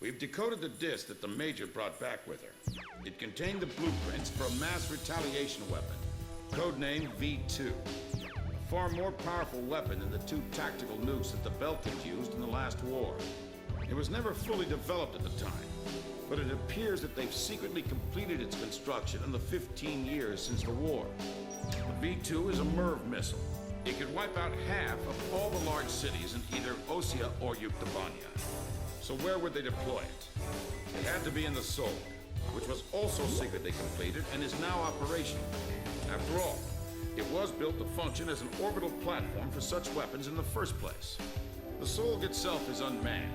We've decoded the disc that the Major brought back with her. It contained the blueprints for a mass retaliation weapon, codenamed V2. A far more powerful weapon than the two tactical nukes that the Belkans used in the last war. It was never fully developed at the time, but it appears that they've secretly completed its construction in the 15 years since the war. The V2 is a MIRV missile. It could wipe out half of all the large cities in either Osea or Yuktobania. So where would they deploy it? It had to be in the Sol, which was also secretly completed and is now operational. After all, it was built to function as an orbital platform for such weapons in the first place. The Sol itself is unmanned.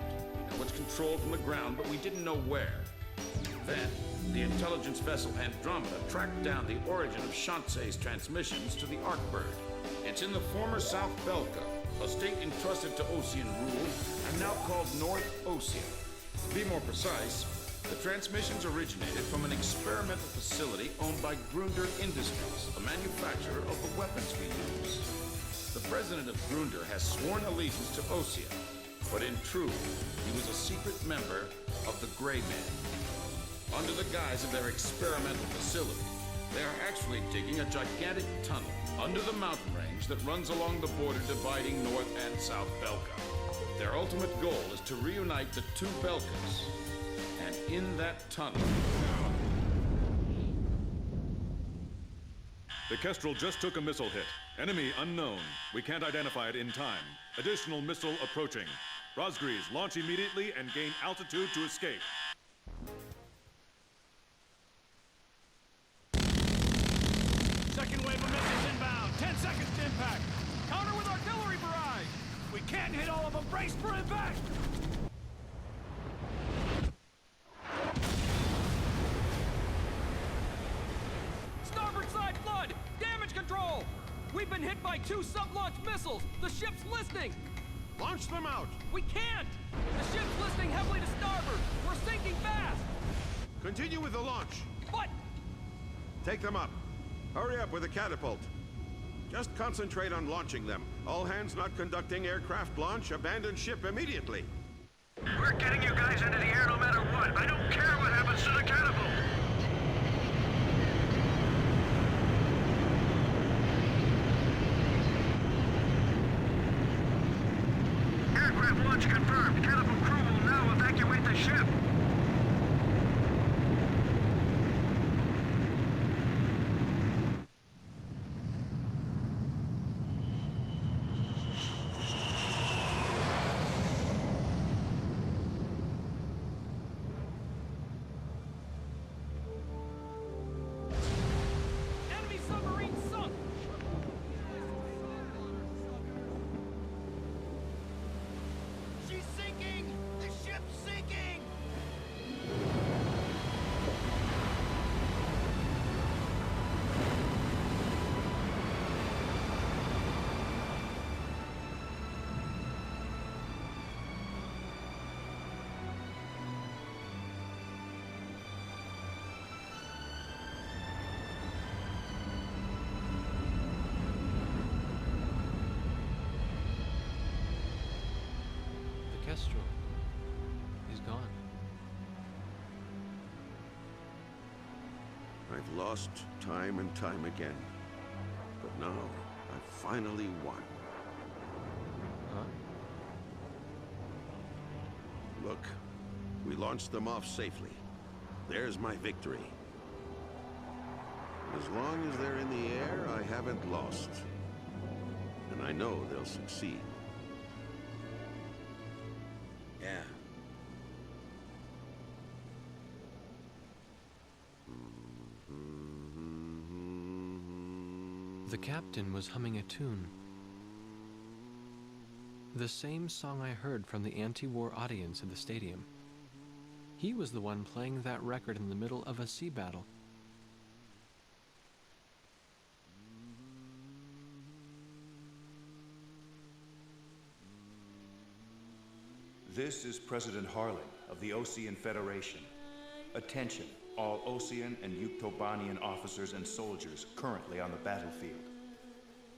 Now it's controlled from the ground, but we didn't know where. Then, the intelligence vessel Andromeda tracked down the origin of Shantzei's transmissions to the Arkbird. It's in the former South Belka, a state entrusted to Osean rule and now called North Osea. To be more precise, the transmissions originated from an experimental facility owned by Grunder Industries, the manufacturer of the weapons we use. The president of Grunder has sworn allegiance to Osea, but in truth, he was a secret member of the Gray Men. Under the guise of their experimental facility, they are actually digging a gigantic tunnel under the mountain range that runs along the border dividing North and South Belka. Their ultimate goal is to reunite the two Belkas. And in that tunnel... The Kestrel just took a missile hit. Enemy unknown. We can't identify it in time. Additional missile approaching. Rosgrees, launch immediately and gain altitude to escape. Second wave of missiles inbound. 10 seconds to impact. Counter with artillery barrage. We can't hit all of them. Brace for impact. Starboard side flood. Damage control. We've been hit by 2 sub-launch missiles. The ship's listing. Launch them out. We can't. The ship's listing heavily to starboard. We're sinking fast. Continue with the launch. But... Take them up. Hurry up with the catapult. Just concentrate on launching them. All hands not conducting aircraft launch, abandon ship immediately. We're getting you guys into the air no matter what. I don't care what happens to the catapult. Aircraft launch confirmed. Catapult crew will now evacuate the ship. Kestrel is gone. I've lost time and time again. But now, I've finally won. Huh? Look, we launched them off safely. There's my victory. As long as they're in the air, I haven't lost. And I know they'll succeed. Yeah. The captain was humming a tune. The same song I heard from the anti-war audience in the stadium. He was the one playing that record in the middle of a sea battle. This is President Harlan of the Osean Federation. Attention, all Osean and Yuktobanian officers and soldiers currently on the battlefield.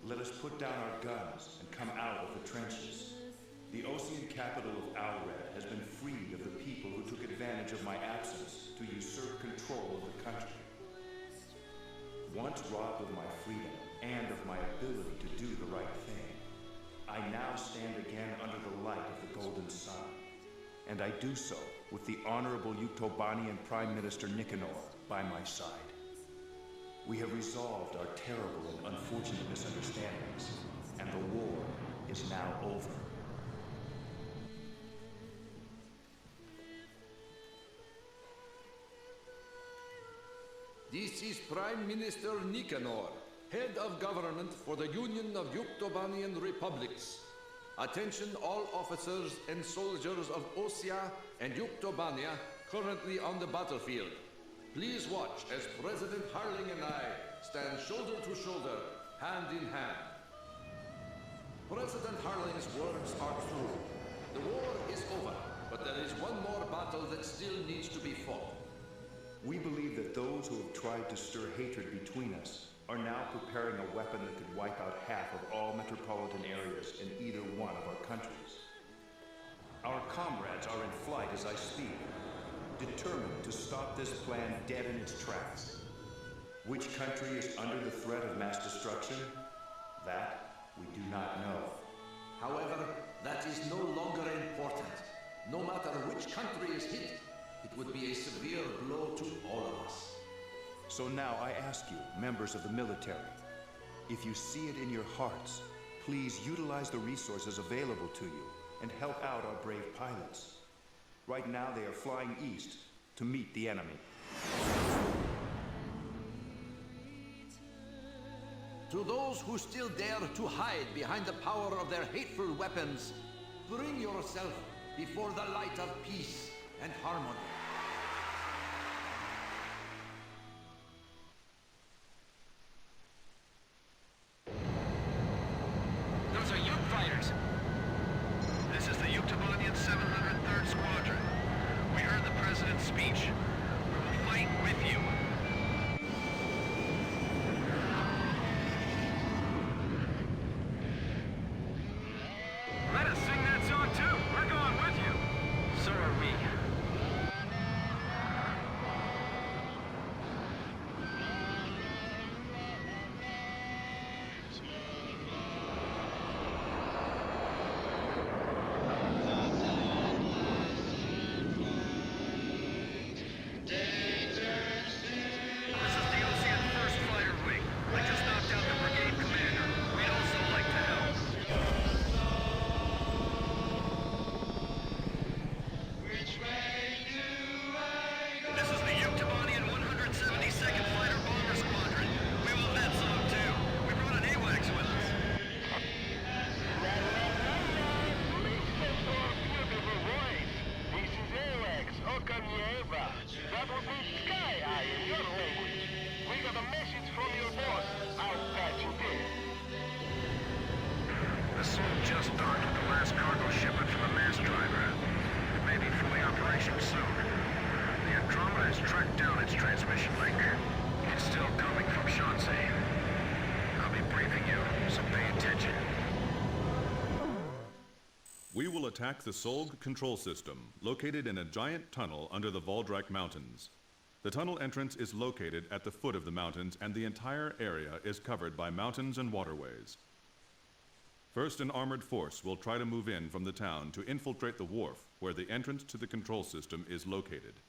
Let us put down our guns and come out of the trenches. The Osean capital of Alred has been freed of the people who took advantage of my absence to usurp control of the country. Once robbed of my freedom and of my ability to do the right thing, I now stand again under the light of the Golden Sun. And I do so with the Honorable Yuktobanian Prime Minister Nicanor by my side. We have resolved our terrible and unfortunate misunderstandings, and the war is now over. This is Prime Minister Nicanor, head of government for the Union of Yuktobanian Republics. Attention all officers and soldiers of Osia and Yuktobania currently on the battlefield. Please watch as President Harling and I stand shoulder to shoulder, hand in hand. President Harling's words are true. The war is over, but there is one more battle that still needs to be fought. We believe that those who have tried to stir hatred between us are now preparing a weapon that could wipe out half of all metropolitan areas in either one of our countries. Our comrades are in flight as I speak, determined to stop this plan dead in its tracks. Which country is under the threat of mass destruction? That we do not know. However, that is no longer important. No matter which country is hit, it would be a severe blow to all of us. So now I ask you, members of the military, if you see it in your hearts, please utilize the resources available to you and help out our brave pilots. Right now they are flying east to meet the enemy. To those who still dare to hide behind the power of their hateful weapons, bring yourself before the light of peace and harmony. Those are Yuk fighters. This is the Yuktobanian 703rd Squadron. We heard the President's speech. We will fight with you. Let us sing that song too. We're going with you. So are we. This is the Ocean 1st Fighter Wing. I just knocked out the brigade commander. We'd also like to help. This is the Yuktobanian 172nd Fighter Bomber Squadron. We love that song too. We brought an AWACS with us. Beautiful voice. This is AWACS, Okanyeva. That would be Sky Eye in your language. We got a message from your boss. I'll patch it in. The Soul just docked with the last cargo shipment from the mass driver. It may be fully operational soon. The Andromeda has tracked down its transmission link. It's still coming from Shanxi. I'll be briefing you, so pay attention. We will attack the Solg control system, located in a giant tunnel under the Voldrak Mountains. The tunnel entrance is located at the foot of the mountains, and the entire area is covered by mountains and waterways. First, an armored force will try to move in from the town to infiltrate the wharf, where the entrance to the control system is located.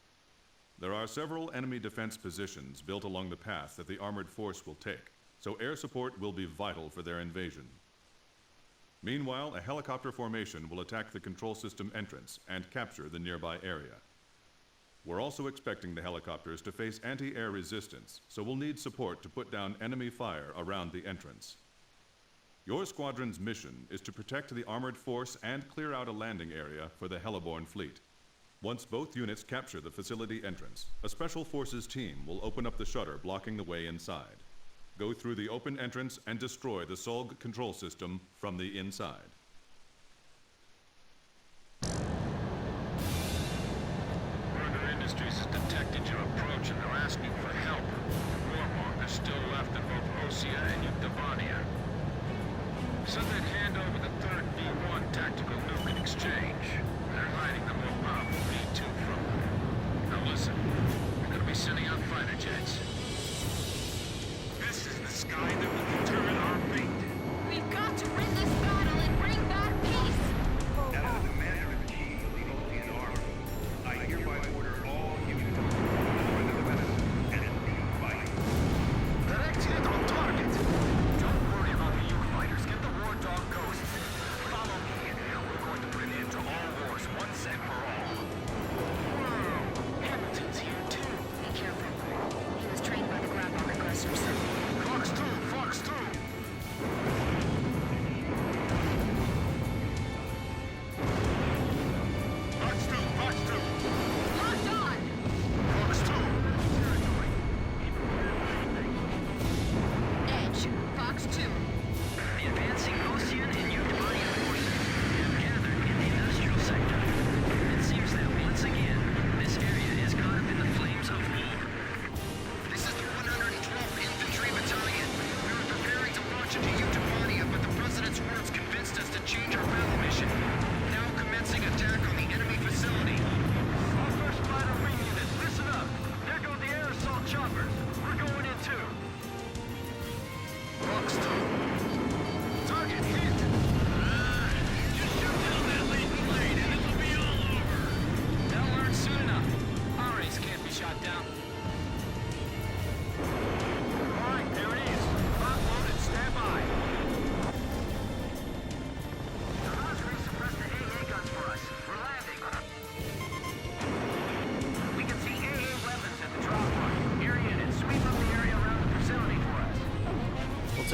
There are several enemy defense positions built along the path that the armored force will take, so air support will be vital for their invasion. Meanwhile, a helicopter formation will attack the control system entrance and capture the nearby area. We're also expecting the helicopters to face anti-air resistance, so we'll need support to put down enemy fire around the entrance. Your squadron's mission is to protect the armored force and clear out a landing area for the Heliborn fleet. Once both units capture the facility entrance, a special forces team will open up the shutter blocking the way inside. Go through the open entrance and destroy the Solg control system from the inside. Further Industries has detected your approach and they're asking for help. Warmongers still left in both Osia and Yuktobania. Said they'd hand over the third V1 tactical nuke in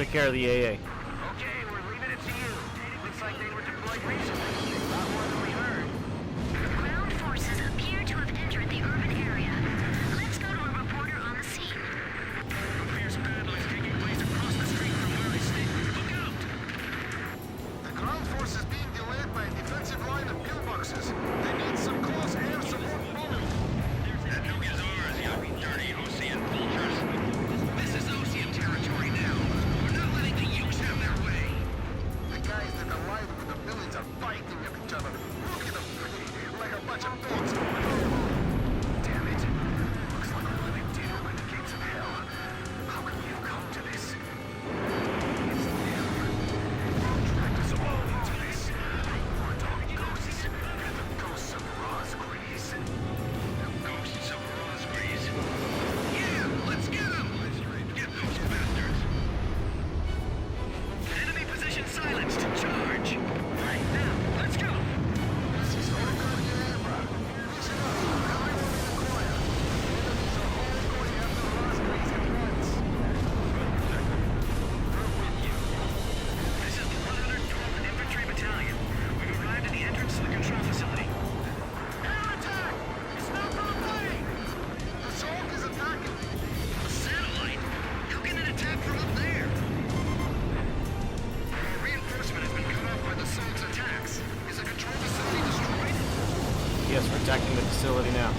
take care of the AA. Okay, we're leaving it to you. Looks like they were deployed recently. A lot more than we heard. Ground forces appear to have entered the urban area. Let's go to a reporter on the scene. A fierce battle is taking place across the street from where I stay. Look out! The ground force is being delayed by a defensive line of pillboxes. They need some close air support bombing. That nuke is ours, you dirty Ocean vultures. This is Ocean territory now. We're not letting the Ukes have their way. The guys that allied with the villains are fighting with each other. Look at them, like a bunch of dogs. Damn it. Looks like we're living deal by the gates of hell. How can we have come to this? It's them. They've dragged us all into this. We're talking ghosts. They're the ghosts of Rosgreaves. The ghosts of Rosgreaves. Yeah, let's get them! Get those bastards! Enemy position silenced. Charge! Right now, let's go! This is all going Niebra. Listen up. Everyone in the choir. Enemies are all going after Rosgreaves at once. We're with you. This is the 112th Infantry Battalion. We've arrived at the entrance to the control facility. Air attack! It's not gonna play! The Zog is attacking. A satellite? How can it attack from up there? Our reinforcement has been cut off by the Zog's attacks. Is the control facility destroyed? Yes, we're attacking the facility now.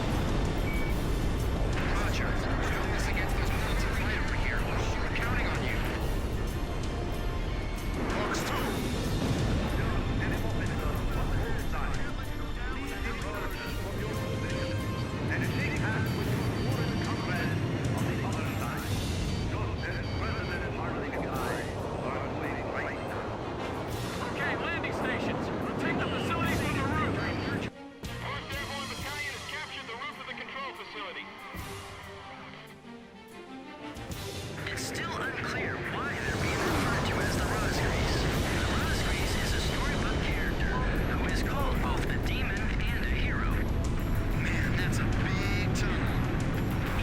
Roger. Don't miss against those bullets of fire over here. We're counting on you. Box 2. Okay, landing stations. Take the facilities from the roof. 4th Airborne Battalion has captured the roof of the control facility. It's still unclear why they're being referred to as the Rosgreaves. The Rosgreaves is a storybook character who is called both a demon and a hero. Man, that's a big tunnel.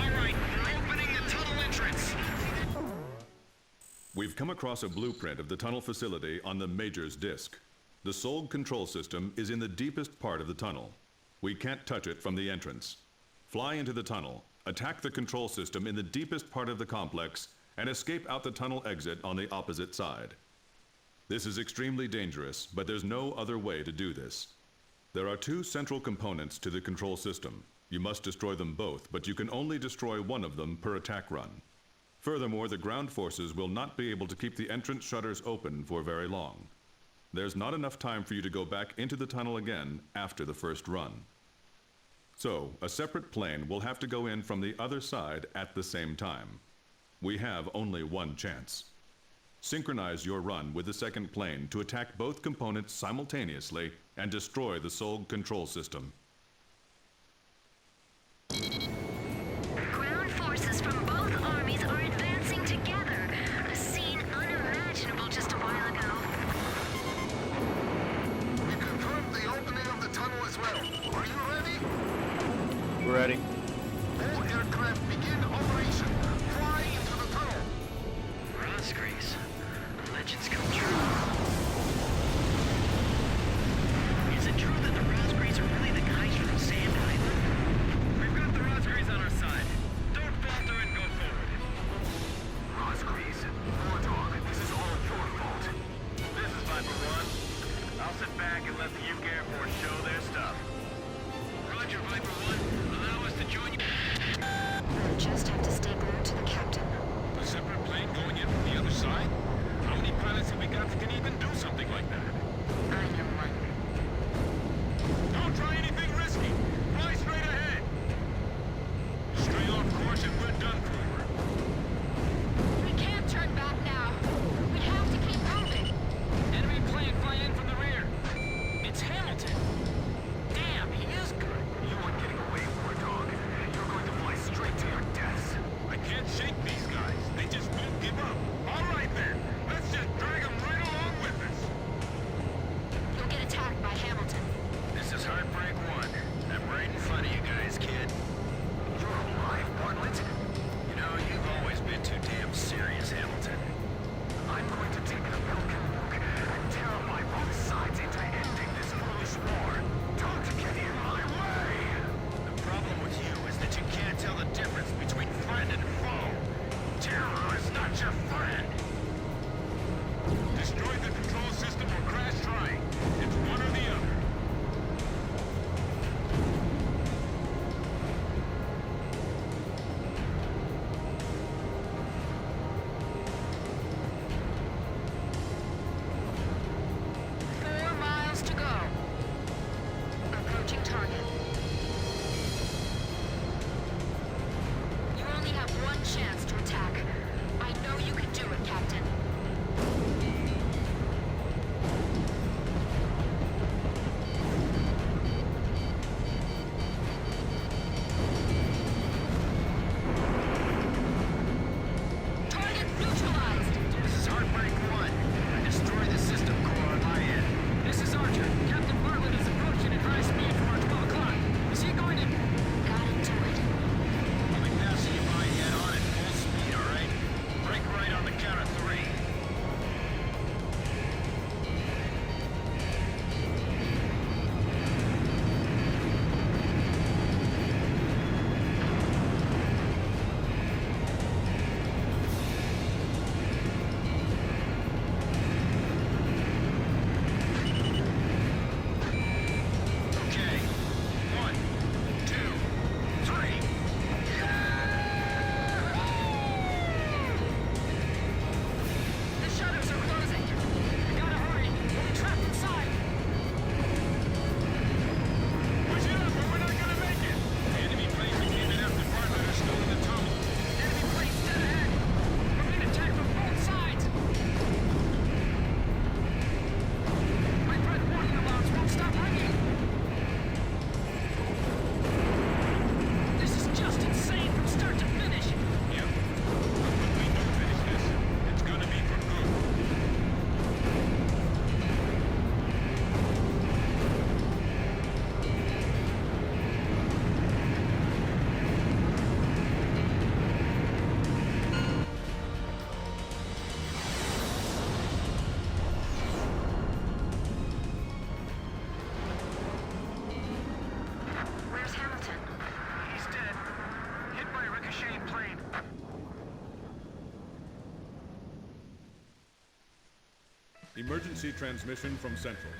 All right, we're opening the tunnel entrance. We've come across a blueprint of the tunnel facility on the Major's disk. The Solg control system is in the deepest part of the tunnel. We can't touch it from the entrance. Fly into the tunnel, attack the control system in the deepest part of the complex, and escape out the tunnel exit on the opposite side. This is extremely dangerous, but there's no other way to do this. There are two central components to the control system. You must destroy them both, but you can only destroy one of them per attack run. Furthermore, the ground forces will not be able to keep the entrance shutters open for very long. There's not enough time for you to go back into the tunnel again after the first run. So, a separate plane will have to go in from the other side at the same time. We have only one chance. Synchronize your run with the second plane to attack both components simultaneously and destroy the Solg control system. Ground forces from both armies are advancing together. A scene unimaginable just a while ago. We confirmed the opening of the tunnel as well. Are you ready? We're ready. All aircraft begin operation. Fly into the tunnel. Rosgreaves. Legends come true. Is it true that the Rosgreaves are really the guys from Sand Island? We've got the Rosgreaves on our side. Don't falter and go forward. Rosgreaves, Bulldog, this is all your fault. This is Viper 1. I'll sit back and let the UK Air Force show their stuff. Roger, Viper 1. Allow us to join you. We'll just have to stay glued to the captain. A separate plane going in from the other side? How many pilots have we got that can even do something like that? I know one. Don't try anything risky. Fly straight ahead. Stray off course and we're done for. We can't turn back now. We have to keep moving. Enemy plane flying in from the rear. It's Hamilton. Damn, he is good. You weren't getting Emergency transmission from Central.